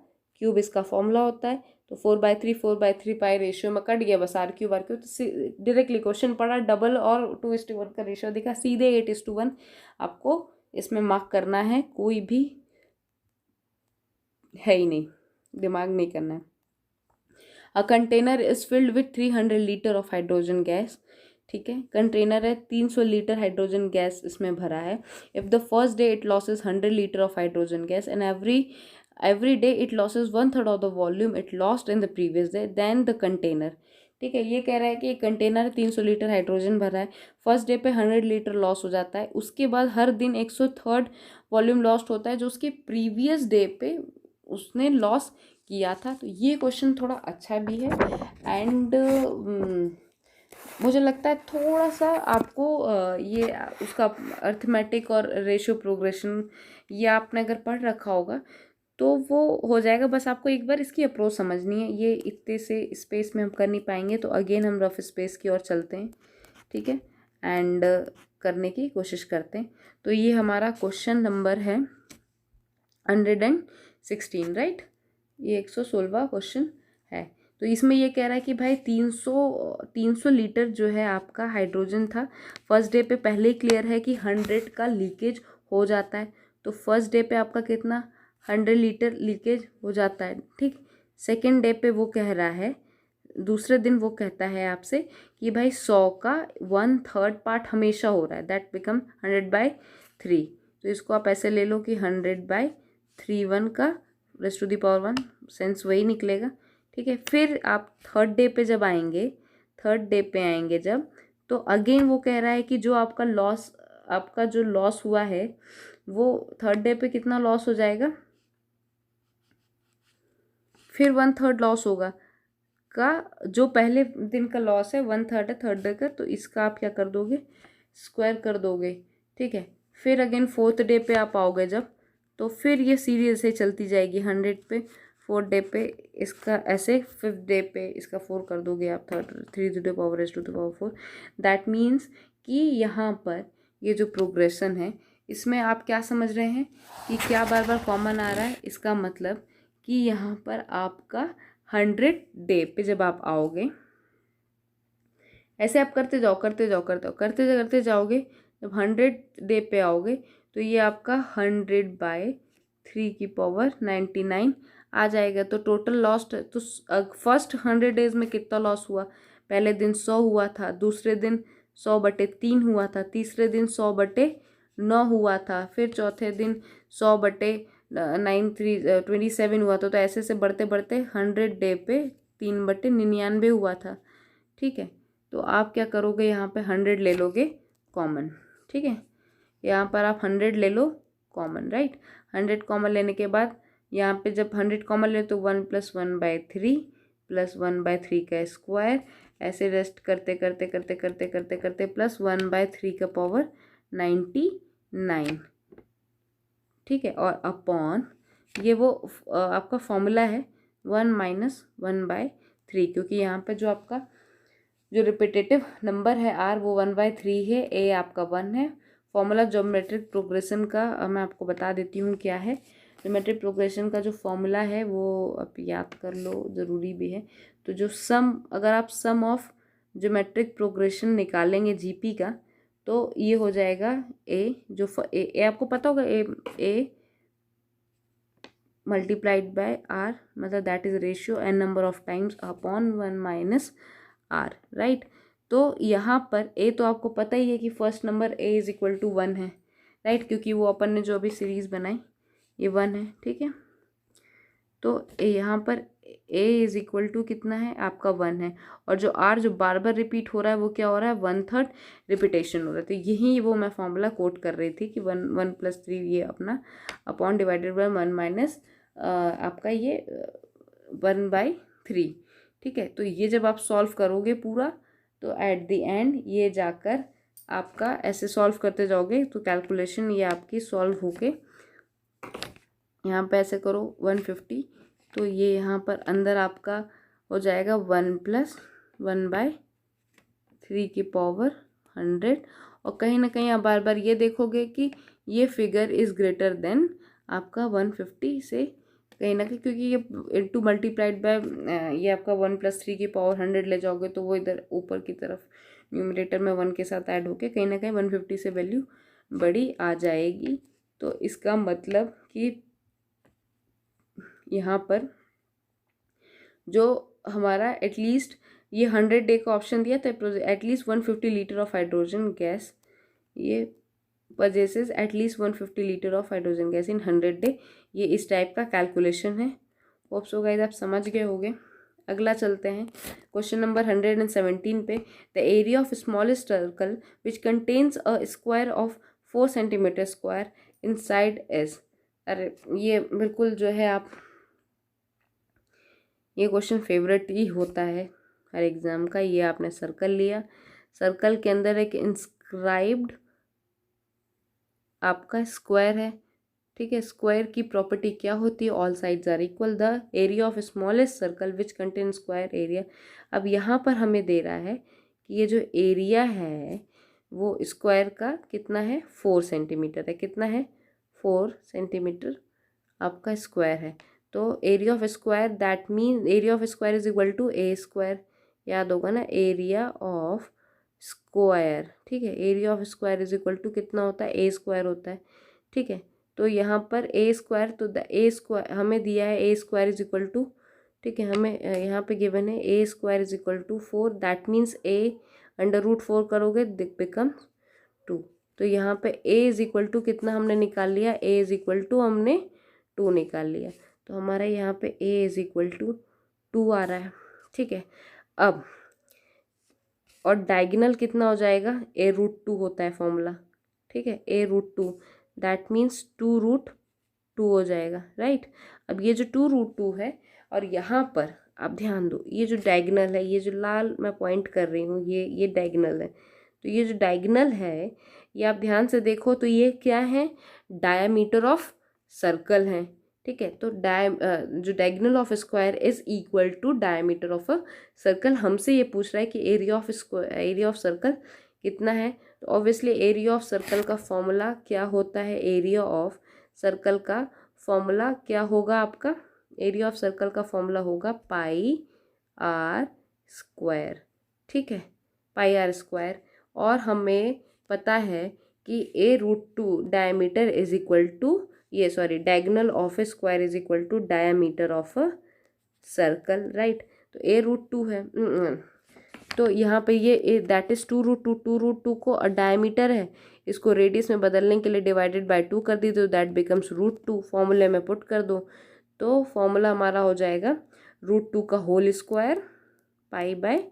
क्यूब इसका फॉर्मूला होता है। तो 4/3 पाई रेशियो में कट गया बस r³ तो डायरेक्टली क्वेश्चन पढ़ा, डबल और 2:1 का रेशियो दिखा, सीधे 8:1 आपको इसमें मार्क करना है, कोई भी है ही नहीं, दिमाग नहीं करना है। A container is filled with 300 litre of hydrogen gas, ठीक है, कंटेनर है, 300 लीटर हाइड्रोजन गैस इसमें भरा है। If the first day it loses 100 litre of hydrogen gas and every day it loses 1/3 of the volume it lost in the previous day then the container. ठीक है, ये कह रहा है कि एक कंटेनर 300 लीटर हाइड्रोजन भरा है, फर्स्ट डे पे 100 लीटर लॉस हो जाता है, उसके बाद हर दिन 103rd वॉल्यूम लॉस्ट होता है जो उसके प्रीवियस डे पे उसने लॉस किया था। तो ये क्वेश्चन थोड़ा अच्छा भी है एंड मुझे लगता है थोड़ा सा आपको ये उसका अर्थमेटिक और रेशियो प्रोग्रेशन ये आपने अगर पढ़ रखा होगा तो वो हो जाएगा। बस आपको एक बार इसकी अप्रोच समझनी है, ये इतने से स्पेस में हम कर नहीं पाएंगे, तो अगेन हम रफ स्पेस की ओर चलते हैं। ठीक है, एंड करने की कोशिश करते हैं। तो ये हमारा क्वेश्चन नंबर है 116, राइट, ये 116वां क्वेश्चन है। तो इसमें ये कह रहा है कि भाई 300 लीटर जो है आपका हाइड्रोजन था, फर्स्ट डे पे पहले ही क्लियर है कि 100 का लीकेज हो जाता है। तो फर्स्ट डे पे आपका कितना 100 लीटर लीकेज हो जाता है। ठीक, सेकेंड डे पे वो कह रहा है, दूसरे दिन वो कहता है आपसे कि भाई 100 का 1/3 पार्ट हमेशा हो रहा है, दैट बिकम 100/3। तो इसको आप ऐसे ले लो कि 100/3 1 का raise to the power 1, sense वही निकलेगा। ठीक है, फिर आप थर्ड डे पे जब आएंगे, थर्ड डे पे आएंगे जब, तो अगेन वो कह रहा है कि जो आपका लॉस, आपका जो लॉस हुआ है वो थर्ड डे पे कितना लॉस हो जाएगा, फिर 1/3 लॉस होगा का, जो पहले दिन का लॉस है 1/3 है थर्ड डे का, तो इसका आप क्या कर दोगे, स्क्वायर कर दोगे। ठीक है, फिर अगेन फोर्थ डे पे आप आओगे जब, तो फिर ये सीरीज से चलती जाएगी 100 पे, फोर्थ डे पे इसका ऐसे, फिफ्थ डे पे इसका 4 कर दोगे आप, 3 to the power raise to the power 4। That means कि यहाँ पर ये जो प्रोग्रेशन है इसमें आप क्या समझ रहे हैं कि क्या बार बार कॉमन आ रहा है, इसका मतलब कि यहाँ पर आपका 100 डे पे जब आप आओगे, ऐसे आप करते जाओ करते जाओ करते जाओ करते करते जाओगे, जब 100 डे पे आओगे तो ये आपका 100/3 की पावर 99 आ जाएगा। तो टोटल लॉस्ट, तो फर्स्ट 100 डेज में कितना लॉस हुआ, पहले दिन 100 हुआ था, दूसरे दिन 100/3 हुआ था, तीसरे दिन 100/9 हुआ था, फिर चौथे दिन 100/27 हुआ था। तो ऐसे से बढ़ते बढ़ते 100 डे पे 3/99 हुआ था। ठीक है, तो आप क्या करोगे, यहाँ पे 100 ले लोगे कॉमन। ठीक है, यहाँ पर आप 100 ले लो कॉमन, राइट। 100 कॉमन लेने के बाद यहाँ पे जब 100 कॉमन ले तो 1 + 1/3 + 1/3 का स्क्वायर, ऐसे रेस्ट करते करते करते करते करते करते प्लस 1/3 का पावर 99। ठीक है, और अपॉन ये वो आपका फॉर्मूला है 1 - 1/3, क्योंकि यहाँ पे जो आपका जो रिपीटेटिव नंबर है आर वो 1/3 है, ए आपका 1 है। फॉर्मूला ज्योमेट्रिक प्रोग्रेशन का मैं आपको बता देती हूँ क्या है। ज्योमेट्रिक प्रोग्रेशन का जो फॉर्मूला है वो आप याद कर लो, ज़रूरी भी है। तो जो सम, अगर आप सम ऑफ ज्योमेट्रिक प्रोग्रेशन निकालेंगे जीपी का, तो ये हो जाएगा ए, जो ए आपको पता होगा, ए मल्टीप्लाइड बाय आर, मतलब that is ratio N number of times upon 1 - R, right. तो यहाँ पर ए तो आपको पता ही है कि first number A is equal to 1 है, राइट, क्योंकि वो अपन ने जो अभी सीरीज बनाई ये 1 है। ठीक है, तो यहाँ पर ए इज इक्वल टू कितना है आपका 1 है, और जो आर जो बार बार रिपीट हो रहा है वो क्या हो रहा है, 1/3 रिपीटेशन हो रहा है। तो यही वो मैं फॉर्मूला कोट कर रही थी कि 1 + 3 ये अपना अपॉन डिवाइडेड बाय 1 माइनस आपका ये 1/3। ठीक है, तो ये जब आप सॉल्व करोगे पूरा, तो एट द एंड ये जाकर आपका ऐसे सॉल्व करते जाओगे तो कैलकुलेशन ये आपकी सॉल्व होके यहाँ पे ऐसे करो 150, तो ये यहाँ पर अंदर आपका हो जाएगा 1 + 1/3 की पावर 100। और कहीं ना कहीं आप बार बार ये देखोगे कि ये फिगर इज़ ग्रेटर देन आपका 150 से कहीं ना कहीं, क्योंकि ये इनटू मल्टीप्लाइड बाय ये आपका 1 + 3 की पावर 100 ले जाओगे तो वो इधर ऊपर की तरफ न्यूमरेटर में 1 के साथ ऐड होके कहीं ना कहीं 150 से वैल्यू बड़ी आ जाएगी। तो इसका मतलब कि यहाँ पर जो हमारा एटलीस्ट ये 100 डे का ऑप्शन दिया था, at least 150 litre of hydrogen gas, ये possesses at least 150 litre of hydrogen gas in 100 day. ये इस टाइप का कैलकुलेशन है। होप सो गाइस आप समझ गए होंगे। अगला चलते हैं क्वेश्चन नंबर 117 पे। The area of smallest circle which contains a square of 4 centimetre square in side edge. अरे ये बिल्कुल जो है आप, ये क्वेश्चन फेवरेट ही होता है हर एग्जाम का। ये आपने सर्कल लिया, सर्कल के अंदर एक इंस्क्राइब्ड आपका स्क्वायर है, ठीक है। स्क्वायर की प्रॉपर्टी क्या होती है? All sides are equal. The area of smallest circle which contain square area. अब यहाँ पर हमें दे रहा है कि ये जो एरिया है वो स्क्वायर का कितना है? 4 सेंटीमीटर है। कितना है? 4 सेंटीमीटर आपका स्क्वायर है। तो area of square that mean area of square is equal to A square. याद होगा ना, एरिया ऑफ स्क्वायर, ठीक है। Area of square is equal to कितना होता है? ए स्क्वायर होता है, ठीक है। तो यहाँ पर ए स्क्वायर, तो द ए स्क्वायर हमें दिया है A square is equal to, ठीक है, हमें यहाँ पे गिवन है A square is equal to 4। That means A under root 4 करोगे बिकम्स 2। तो यहाँ पे ए इज इक्वल टू कितना हमने निकाल लिया? ए इज इक्वल टू हमने 2 निकाल लिया। तो हमारा यहाँ पे ए इज इक्वल टू 2 आ रहा है, ठीक है। अब और डायगोनल कितना हो जाएगा? ए रूट 2 होता है फॉर्मूला, ठीक है। ए रूट 2 दैट मीन्स 2 रूट 2 हो जाएगा, राइट। अब ये जो 2 रूट 2 है और यहाँ पर आप ध्यान दो, ये जो डायगोनल है, ये जो लाल मैं पॉइंट कर रही हूँ, ये डायगोनल है। तो ये जो डायगोनल है ये आप ध्यान से देखो तो ये क्या है? डायामीटर ऑफ सर्कल है, ठीक है। तो जो diagonal of square is equal to diameter of a circle. हमसे ये पूछ रहा है कि एरिया ऑफ सर्कल कितना है। तो ऑब्वियसली एरिया ऑफ सर्कल का फॉर्मूला क्या होता है? एरिया ऑफ सर्कल का फॉर्मूला क्या होगा आपका? एरिया ऑफ सर्कल का फॉर्मूला होगा पाई आर स्क्वायर, ठीक है, पाई आर स्क्वायर। और हमें पता है कि A root 2 diameter is equal to diagonal of a square is equal to diameter of a circle, right. तो ए रूट 2 है, तो यहाँ पे ये दैट इज 2 रूट 2। 2 रूट 2 को डायमीटर है, इसको रेडियस में बदलने के लिए डिवाइडेड बाय 2 कर दी तो दैट बिकम्स रूट 2। फॉर्मूले में पुट कर दो तो फॉर्मूला हमारा हो जाएगा रूट 2 का whole square pi by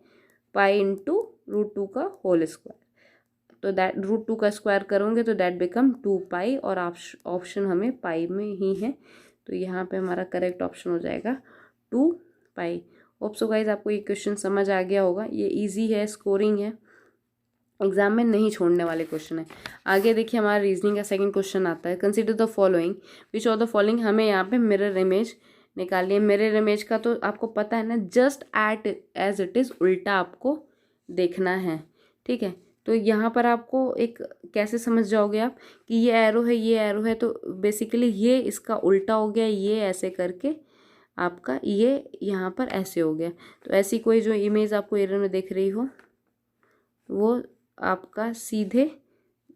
pi into root 2 का होल स्क्वायर। तो दैट रूट 2 का स्क्वायर करोगे तो दैट बिकम 2 पाई, और ऑप्शन हमें पाई में ही है। तो यहाँ पे हमारा करेक्ट ऑप्शन हो जाएगा 2 पाई। होप सो गाइज आपको ये क्वेश्चन समझ आ गया होगा। ये इजी है, स्कोरिंग है, एग्जाम में नहीं छोड़ने वाले क्वेश्चन है। आगे देखिए हमारा रीजनिंग का सेकंड क्वेश्चन आता है। Consider the following which of the following. हमें यहाँ पे मिरर इमेज निकालिए। मिरर इमेज का तो आपको पता है ना, जस्ट एज इट इज़ उल्टा आपको देखना है, ठीक है। तो यहाँ पर आपको एक कैसे समझ जाओगे आप कि ये एरो है, ये एरो है, तो बेसिकली ये इसका उल्टा हो गया, ये ऐसे करके आपका ये यहाँ पर ऐसे हो गया। तो ऐसी कोई जो इमेज आपको एरो में दिख रही हो वो आपका सीधे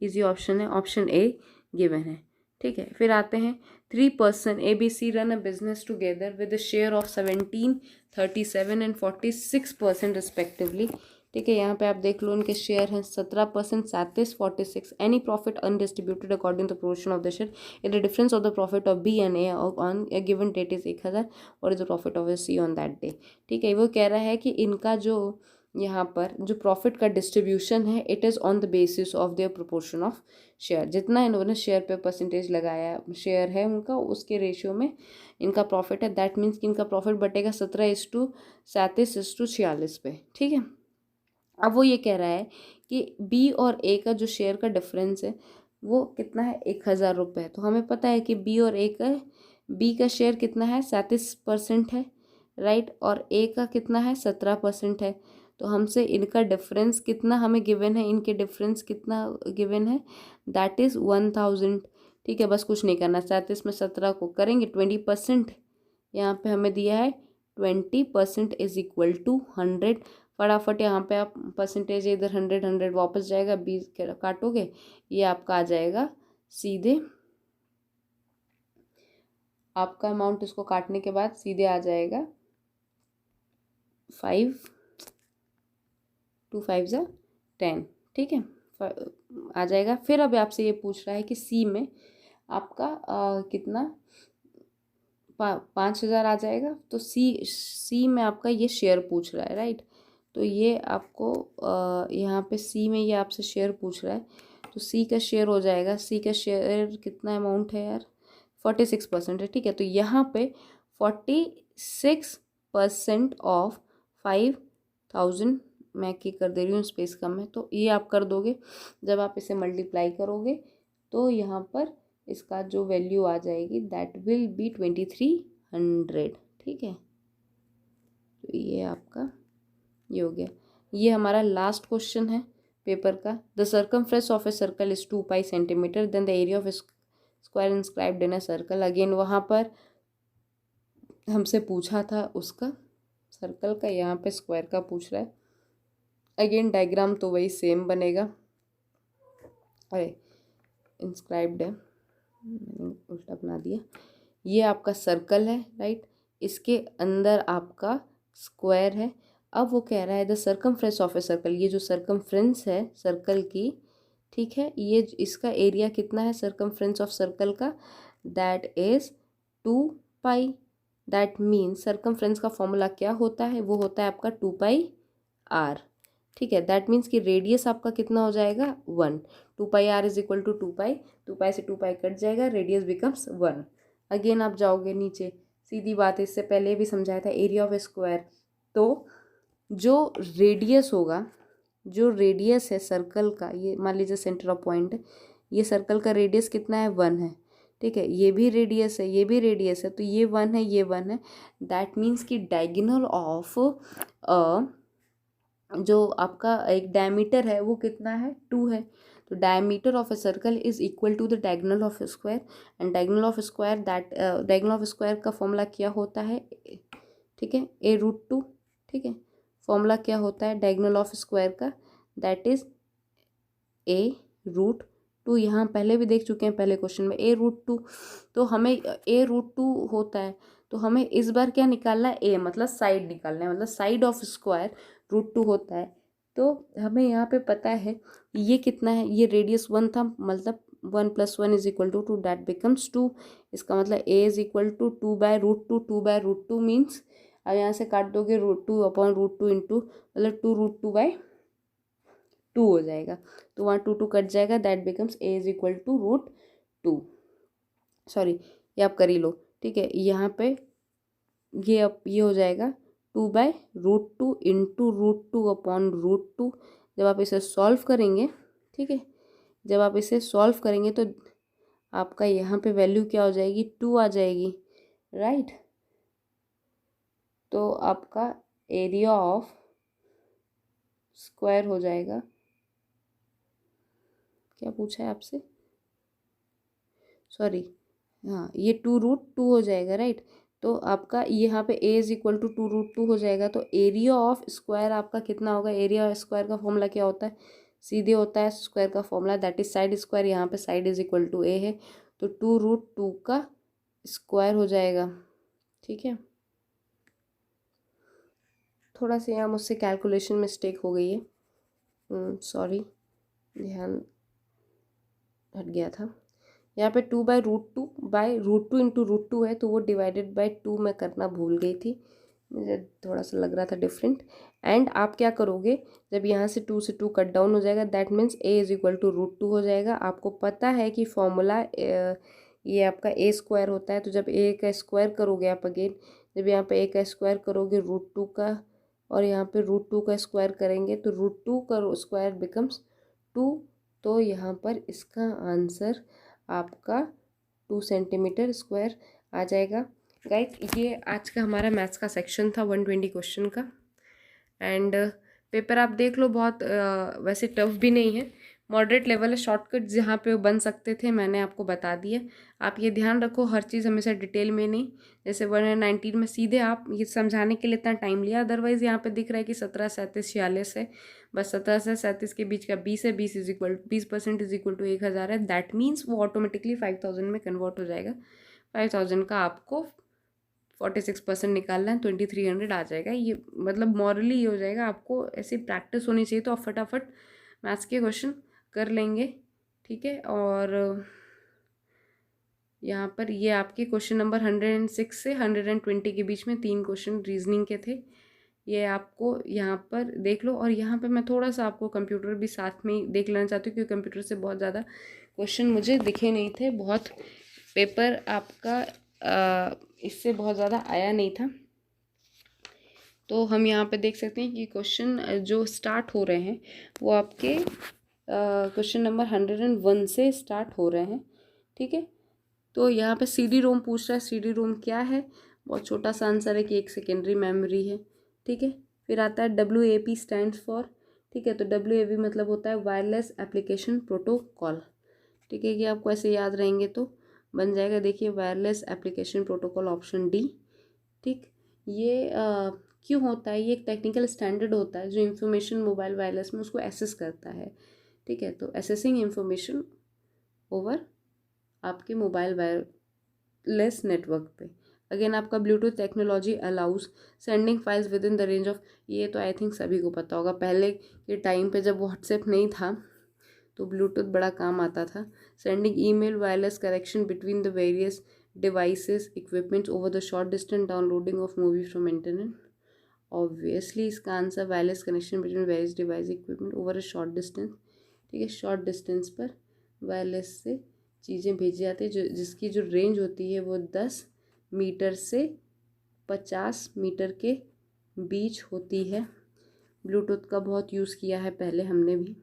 इजी ऑप्शन है, ऑप्शन ए गिवन है, ठीक है। फिर आते हैं 3 person ABC run a business together with share of 17, 37 and 46% respectively, ठीक है। यहाँ पे आप देख लो उनके शेयर हैं 17%, 37, 46। Any profit undistributed according to proportion of the share it the difference of the profit of B and A on a given date is 1000 और is the profit of C on that day, ठीक है। वो कह रहा है कि इनका जो यहाँ पर जो प्रॉफिट का डिस्ट्रीब्यूशन है it is on the basis of their proportion of share. जितना इन्होंने शेयर पे परसेंटेज लगाया, शेयर है उनका, उसके रेशियो में इनका प्रॉफिट है। दैट मीन्स कि इनका प्रॉफिट बटेगा 17:37:46 पे, ठीक है। अब वो ये कह रहा है कि B और A का जो शेयर का डिफरेंस है वो कितना है? 1000 रुपये। तो हमें पता है कि B का शेयर कितना है? 37% है, राइट, और A का कितना है? 17% है। तो हमसे इनका डिफरेंस कितना हमें गिवन है, इनके डिफरेंस कितना गिवन है? दैट इज़ 1000, ठीक है। बस कुछ नहीं करना, 37 में 17 को करेंगे 20%, यहाँ पे हमें दिया है 20% इज इक्वल टू 100। फटाफट यहाँ पे आप परसेंटेज इधर 100 वापस जाएगा, 20 काटोगे ये आपका आ जाएगा सीधे, आपका अमाउंट इसको काटने के बाद सीधे आ जाएगा 5, 2 5 ज़ा 10, ठीक है, आ जाएगा। फिर अब आपसे ये पूछ रहा है कि C में आपका कितना 5,000 आ जाएगा। तो सी में आपका ये शेयर पूछ रहा है, राइट। तो ये आपको यहाँ पे सी में ये आपसे शेयर पूछ रहा है, तो सी का शेयर हो जाएगा, सी का शेयर कितना अमाउंट है यार, 46% है, ठीक है। तो यहाँ पे 46% ऑफ 5,000, मैं की कर दे रही हूँ, स्पेस कम है, तो ये आप कर दोगे। जब आप इसे मल्टीप्लाई करोगे तो यहाँ पर इसका जो वैल्यू आ जाएगी दैट विल बी 2300, ठीक है। तो ये आपका ये हो गया। ये हमारा लास्ट क्वेश्चन है पेपर का। The circumference of a circle is 2 pi centimetre, then the area of a square inscribed in a circle. Again वहाँ पर हमसे पूछा था उसका सर्कल का, यहाँ पे स्क्वायर का पूछ रहा है। अगेन डायग्राम तो वही सेम बनेगा। अरे इंस्क्राइब्ड है, मैंने उल्टा बना दिया। ये आपका सर्कल है, राइट। इसके अंदर आपका स्क्वायर है। अब वो कह रहा है the circumference of a circle, ये जो सर्कमफ्रेंस है सर्कल की, ठीक है, ये इसका एरिया कितना है सर्कमफ्रेंस ऑफ सर्कल का, that is 2 pi. That means circumference का फॉर्मूला क्या होता है, वो होता है आपका 2 पाई आर, ठीक है। दैट मीन्स कि रेडियस आपका कितना हो जाएगा 1। 2 पाई आर इज इक्वल टू 2 पाई, 2 पाई से 2 पाई कट जाएगा, रेडियस बिकम्स 1। अगेन आप जाओगे नीचे, सीधी बात है, इससे पहले भी समझाया था एरिया ऑफ ए स्क्वायर। तो जो रेडियस होगा, जो रेडियस है सर्कल का, ये मान लीजिए सेंटर ऑफ पॉइंट है, ये सर्कल का रेडियस कितना है 1 है, ठीक है। ये भी रेडियस है, ये भी रेडियस है, तो ये 1 है, ये 1 है। दैट मीन्स कि डायगोनल ऑफ जो आपका एक डायमीटर है वो कितना है 2 है। तो diameter of a circle is equal to the diagonal of square, and diagonal of square that diagonal of square का फॉर्मूला क्या होता है, ठीक है, a√2, ठीक है। फॉर्मूला क्या होता है डायगोनल ऑफ स्क्वायर का, दैट इज a√2। यहाँ पहले भी देख चुके हैं पहले क्वेश्चन में a√2। तो हमें a√2 होता है, तो हमें इस बार क्या निकालना है, a मतलब साइड निकालना है, मतलब साइड ऑफ स्क्वायर √2 होता है। तो हमें यहाँ पे पता है ये कितना है, ये रेडियस 1 था, मतलब 1 + 1 is equal to 2, that becomes 2। इसका मतलब a is equal to 2/√2। 2/√2 means अब यहाँ से काट दोगे √2/√2 इंटू मतलब 2√2/2 हो जाएगा। तो वहाँ 2 कट जाएगा, that becomes a is equal to √2। Sorry, ये आप कर ही लो, ठीक है। यहाँ पे ये अब ये हो जाएगा 2/√2 इंटू √2/√2। जब आप इसे सॉल्व करेंगे, ठीक है, जब आप इसे सॉल्व करेंगे तो आपका यहाँ पे वैल्यू क्या हो जाएगी 2 आ जाएगी, राइट। तो आपका एरिया ऑफ स्क्वायर हो जाएगा, क्या पूछा है आपसे, सॉरी, हाँ, ये 2√2 हो जाएगा, राइट। तो आपका यहाँ पे a इज इक्वल टू 2√2 हो जाएगा। तो एरिया ऑफ स्क्वायर आपका कितना होगा, एरिया ऑफ स्क्वायर का फॉर्मूला क्या होता है, सीधे होता है स्क्वायर का formula, that is side square. यहाँ पे side is equal to a है, तो 2√2 का स्क्वायर हो जाएगा, ठीक है। थोड़ा सा यहाँ मुझसे कैलकुलेशन मिस्टेक हो गई है, सॉरी, ध्यान हट गया था। यहाँ पे 2/√2 इंटू √2 है, तो वो डिवाइडेड बाय 2 मैं करना भूल गई थी, मुझे थोड़ा सा लग रहा था डिफरेंट। एंड आप क्या करोगे, जब यहाँ से 2 से 2 कट डाउन हो जाएगा, that means a is equal to √2 हो जाएगा। आपको पता है कि फॉर्मूला ये आपका a² होता है, तो जब a का स्क्वायर करोगे आप, अगेन जब यहाँ पे a का स्क्वायर करोगे √2 का, और यहाँ पे √2 का स्क्वायर करेंगे, तो √2 का स्क्वायर बिकम्स 2। तो यहाँ पर इसका आंसर आपका 2 सेंटीमीटर स्क्वायर आ जाएगा। गाइस, ये आज का हमारा मैथ्स का सेक्शन था 120 क्वेश्चन का। एंड पेपर आप देख लो, बहुत वैसे टफ भी नहीं है, मॉडरेट लेवल है। शॉर्टकट जहाँ पे बन सकते थे मैंने आपको बता दिए। आप ये ध्यान रखो, हर चीज़ हमेशा डिटेल में नहीं, जैसे 119 में सीधे आप ये समझाने के लिए इतना टाइम लिया, अदरवाइज़ यहाँ पे दिख रहा है कि 17, 37, 46 है, बस 17 से 37 के बीच का 20 है, 20% इज इक्वल टू 1000 है। दैट मीन्स वो ऑटोमेटिकली 5000 में कन्वर्ट हो जाएगा। 5000 का आपको 46% निकालना है, 2300 आ जाएगा। ये मतलब मॉरली ये हो जाएगा, आपको ऐसी प्रैक्टिस होनी चाहिए, तो आप फटाफट मैथ्स के क्वेश्चन कर लेंगे, ठीक है। और यहाँ पर ये आपके क्वेश्चन नंबर 106 से 120 के बीच में 3 क्वेश्चन रीजनिंग के थे। ये आपको यहाँ पर देख लो। और यहाँ पर मैं थोड़ा सा आपको कंप्यूटर भी साथ में ही देख लेना चाहती हूँ, क्योंकि कंप्यूटर से बहुत ज़्यादा क्वेश्चन मुझे दिखे नहीं थे, बहुत पेपर आपका इससे बहुत ज़्यादा आया नहीं था। तो हम यहाँ पे देख सकते हैं कि क्वेश्चन जो स्टार्ट हो रहे हैं वो आपके क्वेश्चन नंबर 101 से स्टार्ट हो रहे हैं। ठीक है, तो यहाँ पे CD रोम पूछ रहा है। CD रोम क्या है? बहुत छोटा सा आंसर है कि एक सेकेंडरी मेमोरी है। ठीक है, फिर आता है WAP स्टैंड्स फॉर। ठीक है, तो WAP मतलब होता है वायरलेस एप्लीकेशन प्रोटोकॉल। ठीक है, कि आपको ऐसे याद रहेंगे तो बन जाएगा। देखिए, wireless application protocol, option D. ठीक, ये क्यों होता है? ये एक टेक्निकल स्टैंडर्ड होता है जो इंफॉर्मेशन मोबाइल वायरलेस में उसको एसेस करता है। ठीक है, तो एसेसिंग इंफॉर्मेशन ओवर आपके मोबाइल वायरलेस नेटवर्क पे। अगेन आपका Bluetooth technology allows sending files with in the range of, ये तो आई थिंक सभी को पता होगा। पहले के टाइम पे जब व्हाट्सएप नहीं था तो ब्लूटूथ बड़ा काम आता था। Sending email, wireless connection between the various devices, equipments over the short distance downloading of movie from internet. Obviously इसका answer wireless connection between various device equipment over a short distance. ठीक है, short distance पर wireless से चीज़ें भेजी जाती है, जो जिसकी जो रेंज होती है वो 10 मीटर से 50 मीटर के बीच होती है। ब्लूटूथ का बहुत यूज़ किया है पहले हमने भी।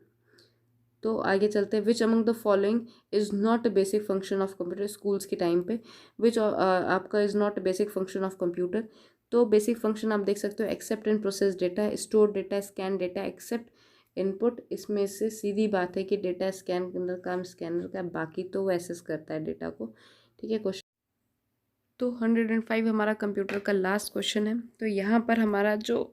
तो आगे चलते हैं। Which among the following is not a basic function of computer? Schools के टाइम पे विच आपका is not a basic function of computer. तो बेसिक फंक्शन आप देख सकते हो, accept and process data, store data, scan data, accept input. इसमें से सीधी बात है कि डेटा स्कैन करने का काम स्कैनर का, बाकी तो वो एक्सेस करता है डेटा को। ठीक है, क्वेश्चन तो 105 हमारा कंप्यूटर का लास्ट क्वेश्चन है। तो यहाँ पर हमारा जो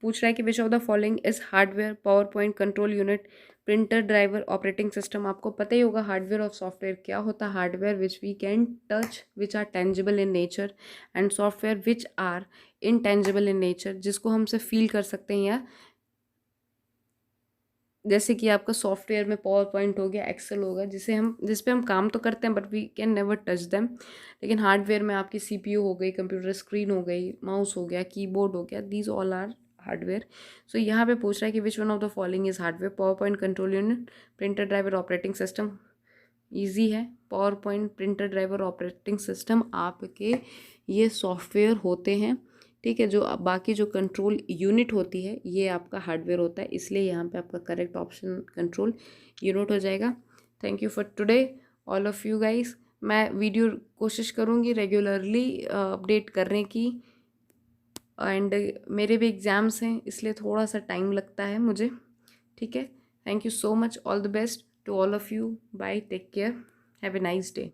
पूछ रहा है कि which of the following is hardware, PowerPoint, control unit, printer, driver, operating system. आपको पता ही होगा हार्डवेयर और सॉफ्टवेयर क्या होता है। Hardware which we can touch, which are tangible in nature, and software which are intangible in nature, जिसको हमसे feel कर सकते हैं। या जैसे कि आपका सॉफ्टवेयर में पावर पॉइंट हो गया, एक्सेल होगा, जिस पे हम काम तो करते हैं but we can never touch them. लेकिन हार्डवेयर में आपकी CPU हो गई, कंप्यूटर स्क्रीन हो गई, माउस हो गया, कीबोर्ड हो गया, these all are hardware. So यहाँ पे पूछ रहा है कि which one of the following is hardware? PowerPoint, control unit, printer, driver, operating system. Easy है, PowerPoint, printer, driver, operating system आपके ये सॉफ्टवेयर होते हैं। ठीक है, जो बाकी जो कंट्रोल यूनिट होती है ये आपका हार्डवेयर होता है, इसलिए यहाँ पे आपका करेक्ट ऑप्शन कंट्रोल यूनिट हो जाएगा। Thank you for today all of you guys. मैं वीडियो कोशिश करूँगी रेगुलरली अपडेट करने की, एंड मेरे भी एग्ज़ाम्स हैं इसलिए थोड़ा सा टाइम लगता है मुझे। ठीक है, thank you so much, all the best to all of you, bye, take care, have a nice day.